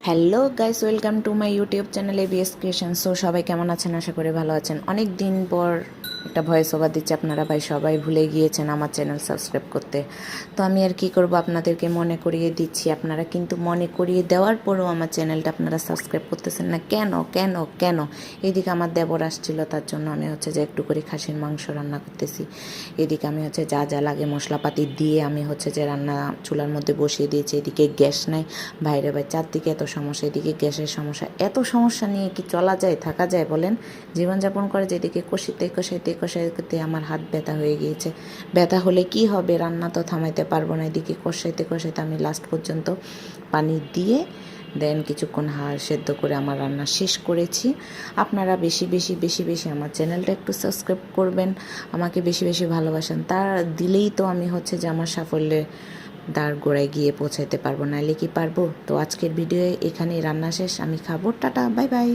Hello guys, welcome to my YouTube channel ABS creation. So সবাই কেমন আছেন? আশা করি ভালো আছেন। অনেক দিন পর একটা ভয়েস ওভার দিচ্ছি। আপনারা ভাই সবাই ভুলে গিয়েছেন আমার চ্যানেল সাবস্ক্রাইব করতে। তো আমি আর কি করব, আপনাদেরকে মনে করিয়ে দিচ্ছি। আপনারা কিন্তু মনে করিয়ে দেওয়ার পরেও আমার চ্যানেলটা আপনারা সাবস্ক্রাইব করতেছেন না। কেন কেন কেন? এদিকে আমার দেবর আসছিল, তার জন্য আমি হচ্ছে যে একটু করে খাসির মাংস রান্না করতেছি। এদিকে আমি হচ্ছে যা যা লাগে মশলাপাতি দিয়ে আমি হচ্ছে যে রান্না চুলার মধ্যে বসিয়ে দিয়েছি। এদিকে গ্যাস নাই, বাইরে ভাই চারদিকে এত সমস্যা, এদিকে গ্যাসের সমস্যা। এত সমস্যা নিয়ে কি চলা যায়, থাকা যায় বলেন? জীবনযাপন করে যেদিকে কষাইতে আমার হাত ব্যথা হয়ে গিয়েছে। ব্যথা হলে কি হবে, রান্না তো থামাইতে পারবো না। এদিকে কষাইতে আমি লাস্ট পর্যন্ত পানি দিয়ে দেন কিছুক্ষণ হাড় সেদ্ধ করে আমার রান্না শেষ করেছি। আপনারা বেশি বেশি বেশি বেশি আমার চ্যানেলটা একটু সাবস্ক্রাইব করবেন, আমাকে বেশি বেশি ভালোবাসেন। তার দিলেই তো আমি হচ্ছে যে আমার সাফল্যে দাঁড় গোড়ায় গিয়ে পৌঁছাতে পারবো, নাইলে কি পারবো? তো আজকের ভিডিও এখানেই, রান্না শেষ, আমি খাবো। Tata, bye bye.